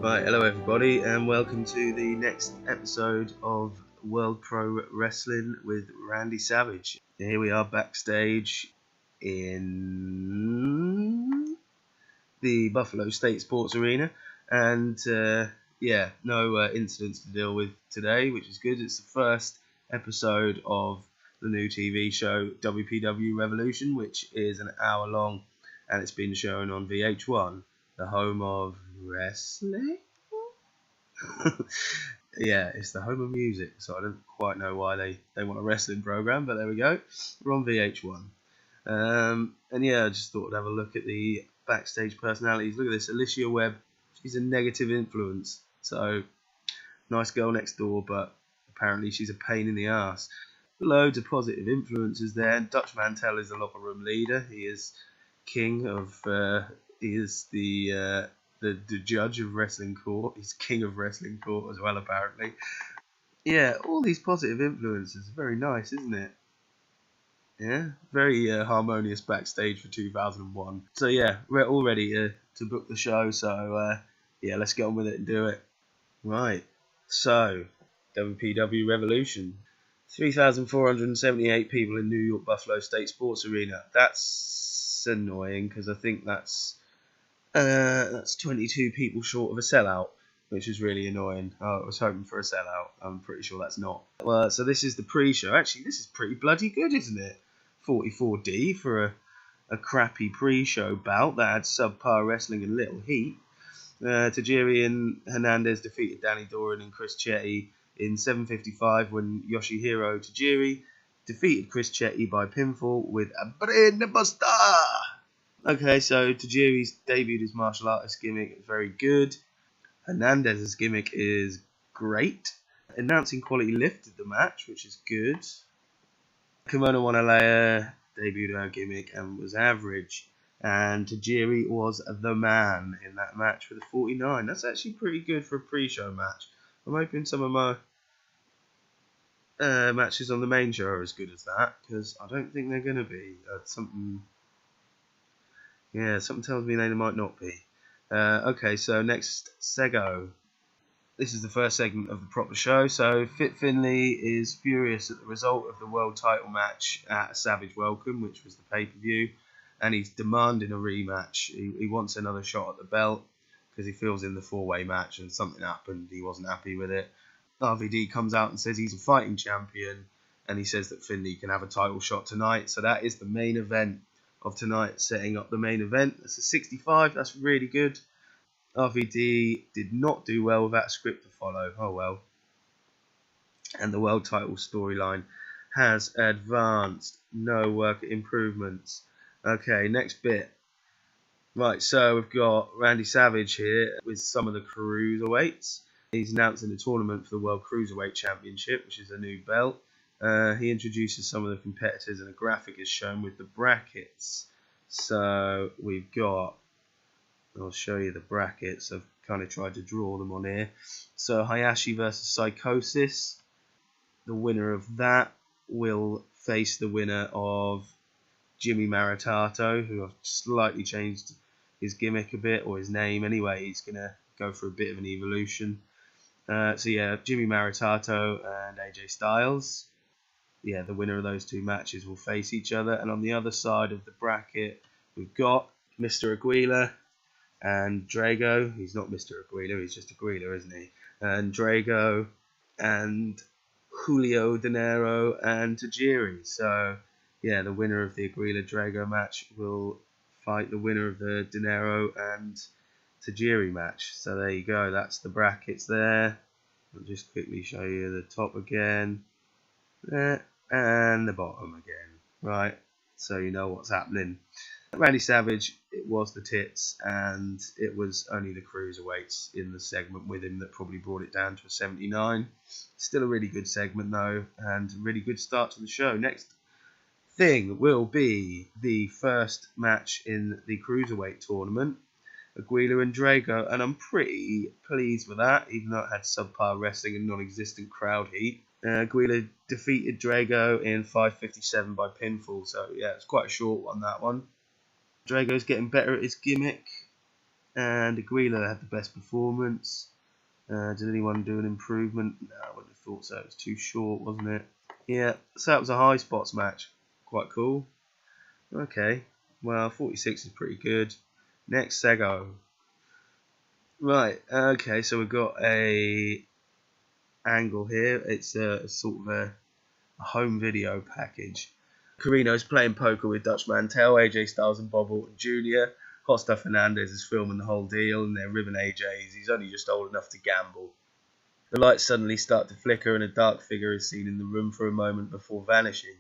Right, hello everybody, and welcome to the next episode of World Pro Wrestling with Randy Savage. Here we are backstage in the Buffalo State Sports Arena, and no incidents to deal with today, which is good. It's the first episode of the new TV show WPW Revolution, which is an hour long, and it's been shown on VH1, the home of wrestling. Yeah, it's the home of music, so I don't quite know why they want a wrestling program, but there we go. We're on VH1. And yeah, I just thought I'd have a look at the backstage personalities. Look at this, Alicia Webb. She's a negative influence. So, nice girl next door, but apparently she's a pain in the ass. Loads of positive influences there. Dutch Mantel is the locker room leader. He is king of. He is the judge of wrestling court. He's king of wrestling court as well, apparently. Yeah, all these positive influences are very nice, isn't it? Yeah, very harmonious backstage for 2001. So yeah, we're all ready to book the show. So yeah, let's get on with it and do it. Right. So WPW Revolution, 3,478 people in New York Buffalo State Sports Arena. That's annoying because I think that's 22 people short of a sellout, which is really annoying. I was hoping for a sellout. I'm pretty sure that's not. Well, so this is the pre-show. Actually, this is pretty bloody good, isn't it? 44D for a crappy pre-show bout that had subpar wrestling and little heat. Tajiri and Hernandez defeated Danny Doran and Chris Chetti in 7:55 when Yoshihiro Tajiri defeated Chris Chetti by pinfall with a brain buster. Okay, so Tajiri's debuted his martial artist gimmick is very good. Hernandez's gimmick is great. Announcing quality lifted the match, which is good. Kimono Wanalea debuted her gimmick and was average. And Tajiri was the man in that match with a 49. That's actually pretty good for a pre-show match. I'm hoping some of my matches on the main show are as good as that, because I don't think they're going to be. Something tells me they might not be. Okay, so next, Sego. This is the first segment of the proper show. So Fit Finlay is furious at the result of the world title match at Savage Welcome, which was the pay-per-view, and he's demanding a rematch. He wants another shot at the belt because he feels in the four-way match and something happened. He wasn't happy with it. RVD comes out and says he's a fighting champion, and he says that Finlay can have a title shot tonight. So that is the main event of tonight, setting up the main event. That's a 65. That's really good. RVD did not do well without a script to follow. Oh well. And the world title storyline has advanced. No work improvements. Okay, next bit. Right, so we've got Randy Savage here with some of the cruiserweights. He's announcing the tournament for the World Cruiserweight Championship, which is a new belt. He introduces some of the competitors, and a graphic is shown with the brackets. So we've got, I'll show you the brackets. I've kind of tried to draw them on here. So Hayashi versus Psychosis. The winner of that will face the winner of Jimmy Maritato, who I've slightly changed his gimmick a bit, or his name anyway. He's going to go for a bit of an evolution. So yeah, Jimmy Maritato and AJ Styles. Yeah, the winner of those two matches will face each other. And on the other side of the bracket, we've got Mr. Aguila and Drago. He's not Mr. Aguila, he's just Aguila, isn't he? And Drago and Julio De Niro and Tajiri. So yeah, the winner of the Aguila-Drago match will fight the winner of the De Niro and Tajiri match. So there you go, that's the brackets there. I'll just quickly show you the top again. There, and the bottom again. Right, so you know what's happening. Randy Savage, it was the tits, and it was only the cruiserweights in the segment with him that probably brought it down to a 79. Still a really good segment though, and a really good start to the show. Next thing will be the first match in the cruiserweight tournament, Aguila and Drago, and I'm pretty pleased with that, even though it had subpar wrestling and non-existent crowd heat. Aguila defeated Drago in 5:57 by pinfall, so yeah, it's quite a short one, that one. Drago's getting better at his gimmick. And Aguila had the best performance. Did anyone do an improvement? No, I wouldn't have thought so. It was too short, wasn't it? Yeah, so that was a high spots match. Quite cool. Okay, well, 46 is pretty good. Next, Sego. Right, okay, so we've got a angle here. It's a sort of a home video package. Carino's playing poker with Dutch Mantel, AJ Styles and Bob Orton Jr. Costa Fernandez is filming the whole deal, and they're ribbing AJ's. He's only just old enough to gamble. The lights suddenly start to flicker, and a dark figure is seen in the room for a moment before vanishing.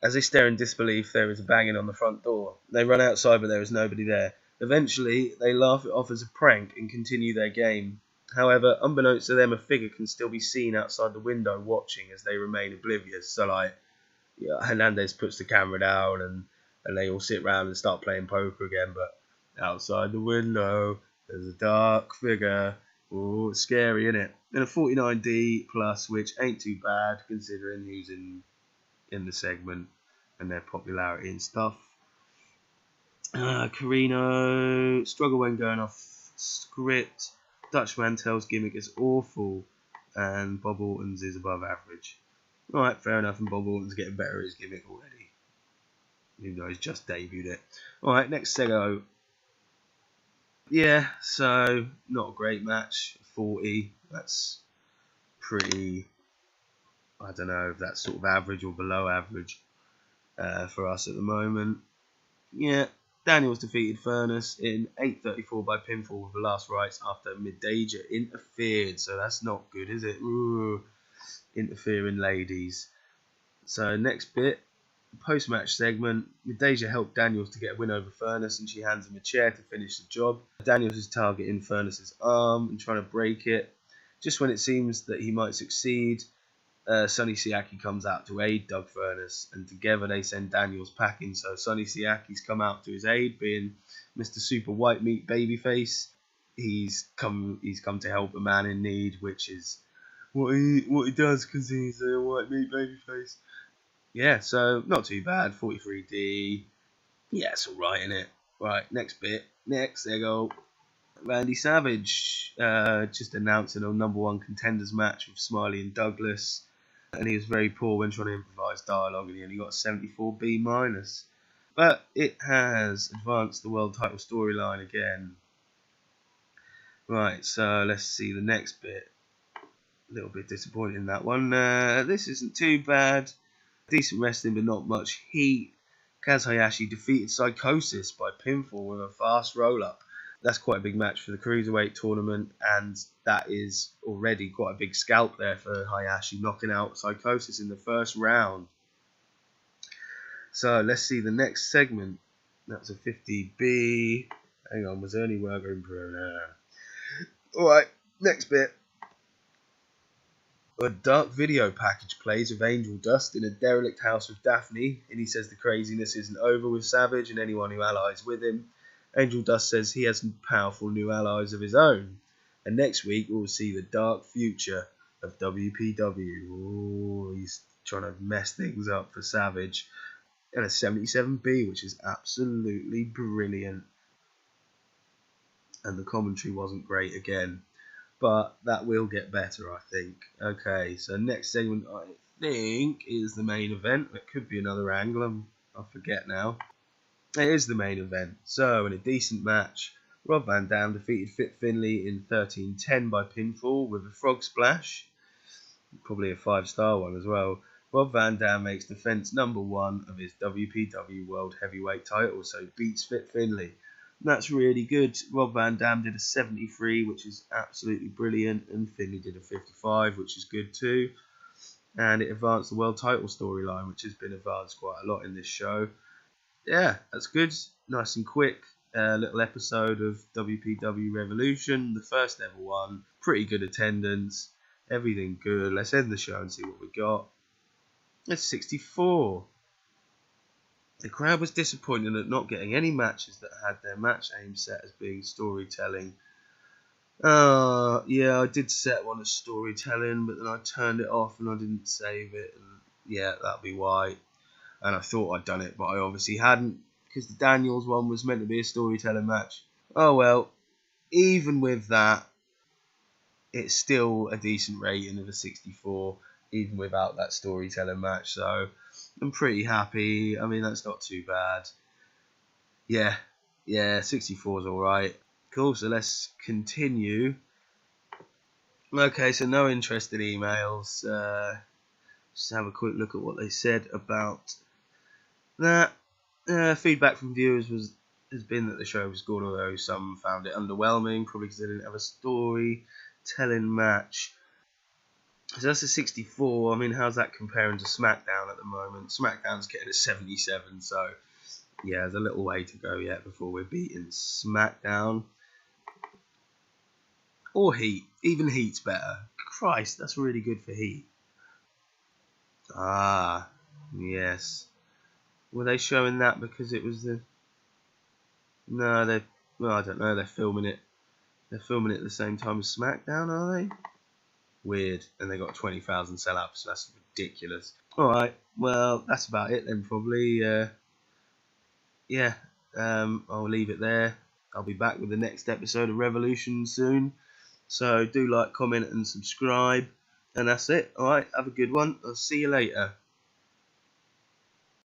As they stare in disbelief, there is a banging on the front door. They run outside, but there is nobody there. Eventually, they laugh it off as a prank and continue their game. However, unbeknownst to them, a figure can still be seen outside the window watching as they remain oblivious. So, Hernandez puts the camera down and they all sit round and start playing poker again. But outside the window, there's a dark figure. Oh, it's scary, isn't it? And a 49D plus, which ain't too bad considering who's in the segment and their popularity and stuff. Carino struggle when going off script. Dutch Mantel's gimmick is awful, and Bob Orton's is above average. Alright, fair enough, and Bob Orton's getting better at his gimmick already, even though he's just debuted it. Alright, next Sego. Yeah, so not a great match. 40, that's pretty, I don't know if that's sort of average or below average for us at the moment. Yeah, Daniels defeated Furnace in 8:34 by pinfall with the last rights after Middager interfered. So that's not good, is it? Ooh, interfering ladies. So next bit, post-match segment. Middager helped Daniels to get a win over Furnace, and she hands him a chair to finish the job. Daniels is targeting Furnace's arm and trying to break it. Just when it seems that he might succeed, Sonny Siaki comes out to aid Doug Furnace, and together they send Daniels packing. So Sonny Siaki's come out to his aid, being Mr. Super White Meat Babyface. He's come to help a man in need, which is what he does because he's a white meat babyface. Yeah, so not too bad. 43D. Yeah, it's alright, innit? Right, next bit. Next, there you go. Randy Savage just announcing a #1 contenders match with Smiley and Douglas, and he was very poor when trying to improvise dialogue, and he only got a 74B minus. But it has advanced the world title storyline again. Right, so let's see the next bit. A little bit disappointing in that one. This isn't too bad. Decent wrestling, but not much heat. Kaz Hayashi defeated Psychosis by pinfall with a fast roll-up. That's quite a big match for the Cruiserweight tournament, and that is already quite a big scalp there for Hayashi, knocking out Psychosis in the first round. So let's see the next segment. That's a 50B. Hang on, was there any work improved? Alright, next bit. A dark video package plays with Angel Dust in a derelict house with Daphne, and he says the craziness isn't over with Savage and anyone who allies with him. Angel Dust says he has some powerful new allies of his own. And next week we'll see the dark future of WPW. Ooh, he's trying to mess things up for Savage. And a 77B, which is absolutely brilliant. And the commentary wasn't great again. But that will get better, I think. Okay, so next segment, I think, is the main event. It could be another angle. I forget now. It is the main event. So, in a decent match, Rob Van Dam defeated Fit Finlay in 13:10 by pinfall with a frog splash. Probably a 5-star one as well. Rob Van Dam makes defense #1 of his WPW World Heavyweight title, so beats Fit Finlay. That's really good. Rob Van Dam did a 73, which is absolutely brilliant, and Finlay did a 55, which is good too. And it advanced the world title storyline, which has been advanced quite a lot in this show. Yeah, that's good. Nice and quick. Little episode of WPW Revolution, the first ever one. Pretty good attendance. Everything good. Let's end the show and see what we got. It's 64. The crowd was disappointed at not getting any matches that had their match aim set as being storytelling. Yeah, I did set one as storytelling, but then I turned it off and I didn't save it. And yeah, that'll be why. And I thought I'd done it, but I obviously hadn't, because the Daniels one was meant to be a storytelling match. Oh well, even with that, it's still a decent rating of a 64, even without that storytelling match. So I'm pretty happy. I mean, that's not too bad. Yeah, 64 is alright. Cool, so let's continue. Okay, so no interested emails. Just have a quick look at what they said about that. Feedback from viewers has been that the show was good, although some found it underwhelming, probably because they didn't have a story-telling match. So that's a 64. I mean, how's that comparing to SmackDown at the moment? SmackDown's getting a 77, so yeah, there's a little way to go yet before we're beating SmackDown. Or Heat. Even Heat's better. Christ, that's really good for Heat. Ah, yes. Were they showing that because it was the... No, they... Well, I don't know. They're filming it. They're filming it at the same time as SmackDown, are they? Weird. And they got 20,000 sell-ups. So that's ridiculous. Alright, well, that's about it then, probably. Yeah, I'll leave it there. I'll be back with the next episode of Revolution soon. So do like, comment, and subscribe. And that's it. Alright, have a good one. I'll see you later.